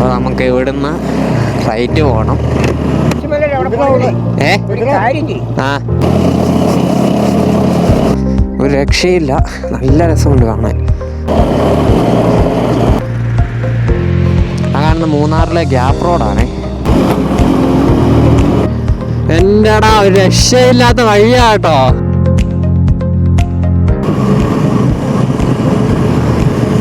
അപ്പോൾ നമുക്ക് ഇവിടുന്ന് റൈറ്റ് പോകണം. ആ ഒരു രക്ഷയില്ല, നല്ല രസമുണ്ട് കാണാൻ. ആ കാണുന്ന മൂന്നാറിലെ ഗ്യാപ് റോഡാണേ. എന്റെടാ ഒരു രക്ഷയില്ലാത്ത വഴിയാട്ടോ.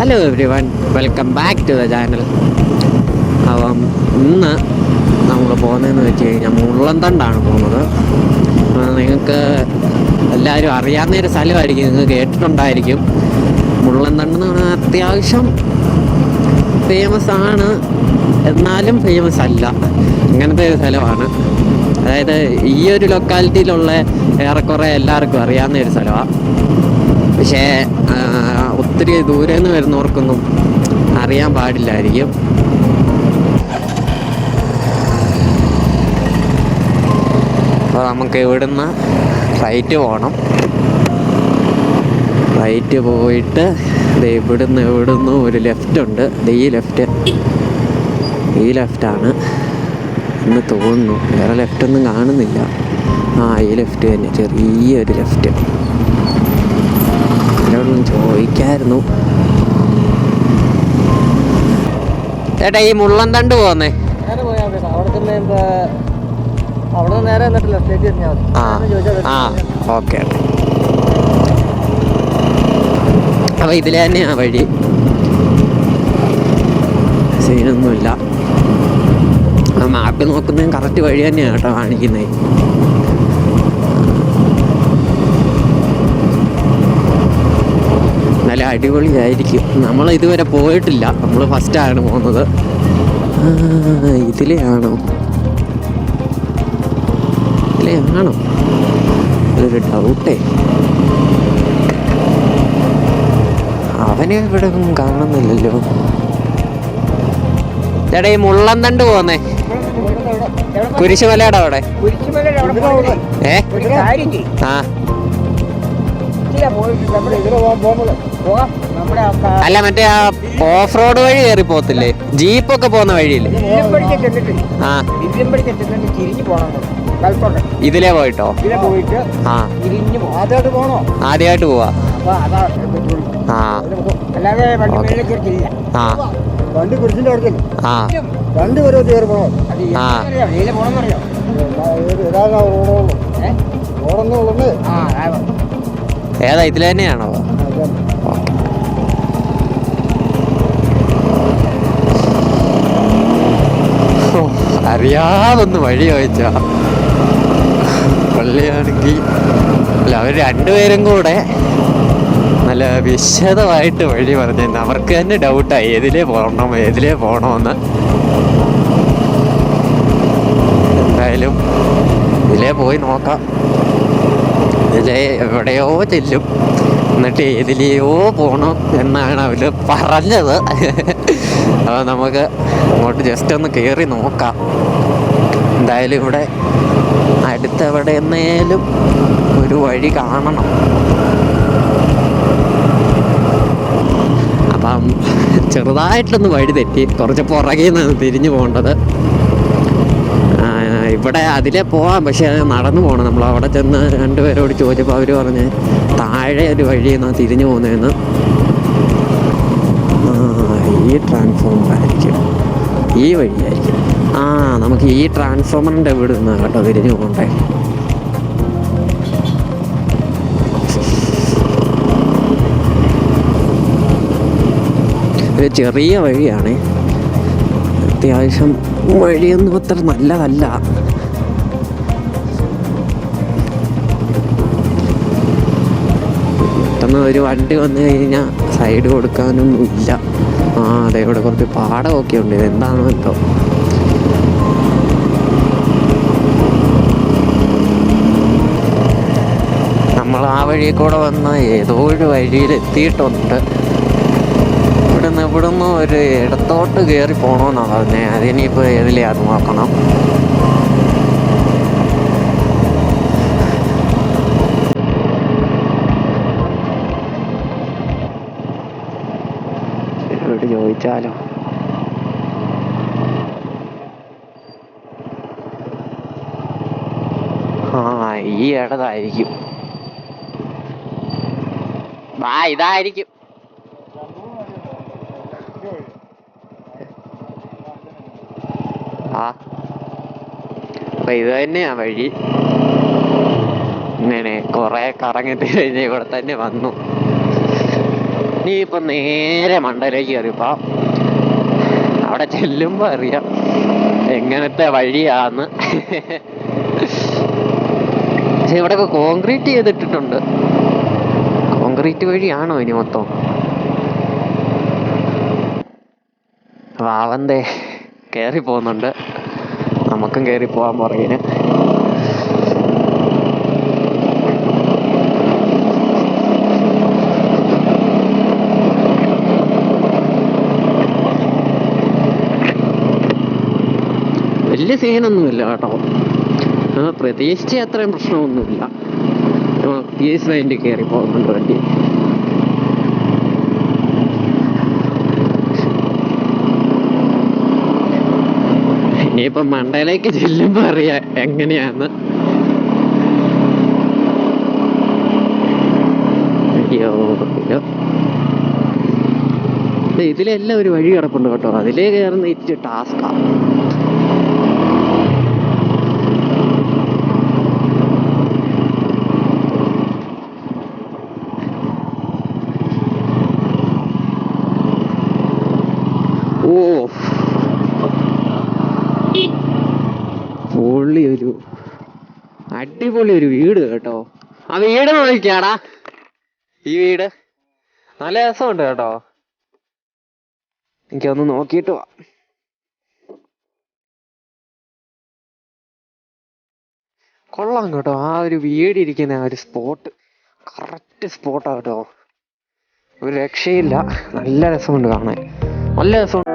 Hello everyone, welcome back to the channel. അപ്പം ഇന്ന് നമ്മൾ പോകുന്നതെന്ന് വെച്ച് കഴിഞ്ഞാൽ മുള്ളന്തണ്ടാണ് പോകുന്നത്. നിങ്ങൾക്ക് എല്ലാവരും അറിയാവുന്നൊരു സ്ഥലമായിരിക്കും, നിങ്ങൾ കേട്ടിട്ടുണ്ടായിരിക്കും. മുള്ളന്തണ്ട് എന്ന് പറഞ്ഞാൽ അത്യാവശ്യം ഫേമസ് ആണ്, എന്നാലും ഫേമസ് അല്ല, അങ്ങനത്തെ ഒരു സ്ഥലമാണ്. അതായത് ഈ ഒരു ലൊക്കാലിറ്റിയിലുള്ള ഏറെക്കുറെ എല്ലാവർക്കും അറിയാവുന്ന ഒരു സ്ഥലമാണ്. പക്ഷേ ഒത്തിരി ദൂരെ നിന്ന് വരുന്നവർക്കൊന്നും അറിയാൻ പാടില്ലായിരിക്കും. അപ്പോൾ നമുക്ക് ഇവിടുന്ന് റൈറ്റ് പോകണം. റൈറ്റ് പോയിട്ട് ഇവിടുന്ന് ഒരു ലെഫ്റ്റ് ഉണ്ട്. ഈ ലെഫ്റ്റാണ് എന്ന് തോന്നുന്നു, വേറെ ലെഫ്റ്റൊന്നും കാണുന്നില്ല. ഈ ലെഫ്റ്റ് തന്നെ, ചെറിയൊരു ലെഫ്റ്റ്. അതിനോടൊന്നും ചോദിക്കായിരുന്നു. ചേട്ടാ ഈ മുള്ളന്തണ്ട് പോകുന്നേ ഓക്കെ. അപ്പൊ ഇതിലെ തന്നെയാ വഴി, സീനൊന്നുമില്ല. മാപ്പിൽ നോക്കുന്നതും കറക്റ്റ് വഴി തന്നെയാണ് കേട്ടോ കാണിക്കുന്നത്. നല്ല അടിപൊളിയായിരിക്കും. നമ്മൾ ഇതുവരെ പോയിട്ടില്ല, നമ്മൾ ഫസ്റ്റാണ് പോകുന്നത്. ഇതിലെയാണോ അതൊരു ഡൗട്ടേ. അവനെ ഇവിടെ ഒന്നും കാണുന്നില്ലല്ലോ. ചേട്ടാ ഈ മുള്ളന്തണ്ട് പോകുന്നേ കുരിശുമലയുടെ അവിടെ. അല്ല മറ്റേ ആ ഓഫ് റോഡ് വഴി കയറി പോകത്തില്ലേ, ജീപ്പൊക്കെ പോകുന്ന വഴിയില്ലേ? ഇതിലേ പോയിട്ടോ? ആദ്യമായിട്ട് പോവാ. ഏതാ ഇതിൽ തന്നെയാണോ? അറിയാതൊന്ന് വഴി ചോദിച്ചാ പള്ളിയാണെങ്കിൽ അല്ല, അവർ രണ്ടുപേരും കൂടെ നല്ല വിശദമായിട്ട് വഴി പറഞ്ഞു. അവർക്ക് തന്നെ ഡൗട്ടായി ഏതിലേ പോകണമെന്ന്. എന്തായാലും ഇതിലേ പോയി നോക്കാം. ഇതിലേ എവിടെയോ ചെല്ലും, എന്നിട്ട് ഏതിലെയോ പോകണം എന്നാണ് അവർ പറഞ്ഞത്. അപ്പോൾ നമുക്ക് അങ്ങോട്ട് ജസ്റ്റ് ഒന്ന് കയറി നോക്കാം. എന്തായാലും ഇവിടെ അടുത്തെവിടെയെന്നേലും ഒരു വഴി കാണണം. അപ്പം ചെറുതായിട്ടൊന്ന് വഴി തെറ്റി, കുറച്ച് പുറകിൽ നിന്നാണ് തിരിഞ്ഞു പോകേണ്ടത്. ഇവിടെ അതിലേ പോവാം, പക്ഷെ അത് നടന്നു പോകണം. നമ്മൾ അവിടെ ചെന്ന് രണ്ടുപേരോട് ചോദിച്ചപ്പോൾ അവർ പറഞ്ഞ് താഴെ ഒരു വഴിയെന്നാണ് തിരിഞ്ഞു പോകുന്നതെന്ന്. ഈ ട്രാൻസ്ഫോമറായിരിക്കും, ഈ വഴിയായിരിക്കും. നമുക്ക് ഈ ട്രാൻസ്ഫോമറിൻ്റെ ഇവിടെ നിന്ന് കേട്ടോ തിരിഞ്ഞു പോകണ്ടേ. ഒരു ചെറിയ വഴിയാണ്, അത്യാവശ്യം വഴിയൊന്നും അത്ര നല്ലതല്ല. പെട്ടെന്ന് ഒരു വണ്ടി വന്നു കഴിഞ്ഞാൽ സൈഡ് കൊടുക്കാനൊന്നും ഇല്ല. അതെ, ഇവിടെ കുറച്ച് പാടമൊക്കെ ഉണ്ട്. ഇതെന്താണോ എന്തോ. നമ്മൾ ആ വഴി കൂടെ വന്ന് ഏതോ ഒരു വഴിയിൽ എത്തിയിട്ടുണ്ട്. ഇവിടുന്ന് ഒരു ഇടത്തോട്ട് കയറി പോകണമെന്നാണ് പറഞ്ഞത്. അതിനിപ്പോൾ ഏതിലേ അത് നോക്കണം. ചോദിച്ചാലോ ഈ ഇടതായിരിക്കും. ഇതായിരിക്കും. അപ്പൊ ഇത് തന്നെയാ വഴി. ഇങ്ങനെ കൊറേ കറങ്ങിട്ട് കഴിഞ്ഞ ഇവിടെ തന്നെ വന്നു. നീ ഇപ്പൊ നേരെ മണ്ടയിലേക്ക് കയറിയപ്പോ അവിടെ ചെല്ലുമ്പോ അറിയാം എങ്ങനത്തെ വഴിയാന്ന്. പക്ഷെ ഇവിടെയൊക്കെ കോൺക്രീറ്റ് ചെയ്തിട്ടിട്ടുണ്ട്. കോൺക്രീറ്റ് വഴിയാണോ ഇനി മൊത്തം? അവന്തേ കേറി പോകുന്നുണ്ട്, നമുക്കും കേറി പോവാൻ പുറകിന്. വലിയ സീനൊന്നുമില്ല കേട്ടോ, പ്രതീക്ഷിച്ച അത്രയും പ്രശ്നമൊന്നുമില്ല. പീസ് വൈൻഡ് കയറി പോകുന്നുണ്ട് വണ്ടി. ഇനിയിപ്പൊ മണ്ടയിലേക്ക് ചെല്ലുമ്പോ അറിയാം എങ്ങനെയാന്ന്. ഇതിലെല്ലാം ഒരു വഴി കിടപ്പുണ്ട് കേട്ടോ, അതിലേ കയറുന്ന ഇച്ചിരി ടാസ്കാ. അടിപൊളി ഒരു വീട് കേട്ടോ. ആ വീട് നോക്കിയാടാ, ഈ വീട് നല്ല രസമുണ്ട് കേട്ടോ. എനിക്കൊന്ന് നോക്കിയിട്ട് വാ. കൊള്ളാം കേട്ടോ, ആ ഒരു വീടിരിക്കുന്ന ആ ഒരു സ്പോട്ട് കറക്റ്റ് സ്പോട്ടാ കേട്ടോ. ഒരു രക്ഷയില്ല, നല്ല രസമുണ്ട് കാണാൻ, നല്ല രസമുണ്ട്.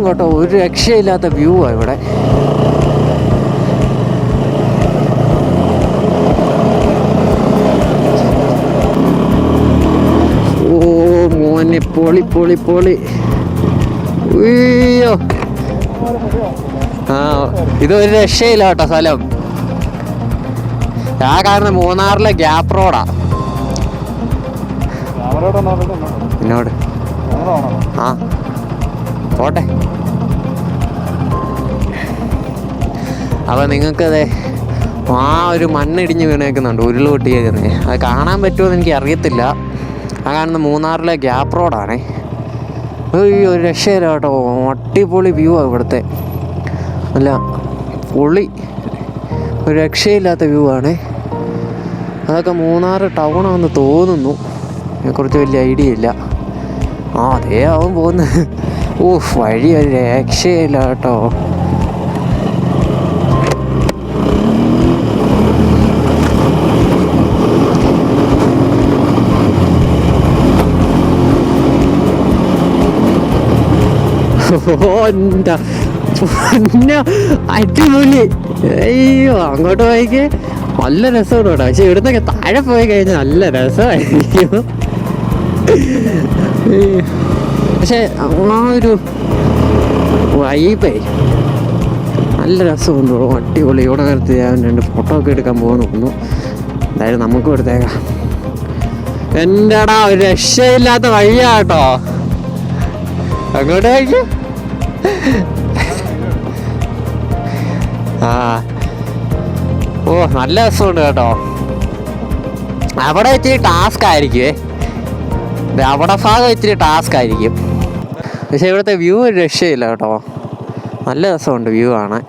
കേട്ടോ, ഒരു രക്ഷയില്ലാത്ത വ്യൂ ആ ഇവിടെ. ഓ മോനെ, പൊളി പൊളി പൊളി. അയ്യോ, ഇതൊരു രക്ഷയില്ല കേട്ടോ സ്ഥലം. ആ കാരണം മൂന്നാറിലെ ഗ്യാപ് റോഡാ. എന്നോട് ആ പോട്ടെ. അപ്പോൾ നിങ്ങൾക്കത് ആ ഒരു മണ്ണിടിഞ്ഞ് വീണേക്കുന്നുണ്ട്, ഉരുൾ പൊട്ടിയേക്കുന്നേ. അത് കാണാൻ പറ്റുമോ എനിക്ക് അറിയത്തില്ല. ആ കാണുന്ന മൂന്നാറിലെ ഗ്യാപ്പ് റോഡാണേ. അയ്യോ ഒരു രക്ഷയില്ല കേട്ടോ, അടിപൊളി വ്യൂ ആണ് ഇവിടുത്തെ. അല്ല പൊളി, ഒരു രക്ഷയില്ലാത്ത വ്യൂ ആണേ. അതൊക്കെ മൂന്നാർ ടൗണാണെന്ന് തോന്നുന്നു, അതിനെക്കുറിച്ച് വലിയ ഐഡിയ ഇല്ല. ആ അതേ ആവും പോകുന്നത്. വഴി ഒരു രക്ഷയില്ല കേട്ടോ. എന്താ അടിപൊളി. അയ്യോ അങ്ങോട്ട് പോയിക്ക് നല്ല രസമാണ് കേട്ടോ. പക്ഷെ ഇവിടുന്നൊക്കെ താഴെ പോയി കഴിഞ്ഞാൽ നല്ല രസമായിരിക്കും. പക്ഷെ ആ ഒരു വൈബേ നല്ല രസമുണ്ടോ, അടിപൊളി. ഇവിടെ നേരത്തെ ഞാൻ 2 ഫോട്ടോ ഒക്കെ എടുക്കാൻ പോകുന്നു. എന്തായാലും നമുക്കും എടുത്തേക്കാം. എന്റെടാ ഒരു രക്ഷയില്ലാത്ത വഴിയാട്ടോ അങ്ങോട്ട് പോയിക്ക്. നല്ല രസമുണ്ട് കേട്ടോ. അവിടെ ഇച്ചിരി ടാസ്ക് ആയിരിക്കുമേ, അവിടെ ഭാഗം ഇച്ചിരി ടാസ്ക് ആയിരിക്കും. പക്ഷെ ഇവിടുത്തെ വ്യൂ ഒരു രക്ഷയില്ല കേട്ടോ, നല്ല രസമുണ്ട് വ്യൂ കാണാൻ.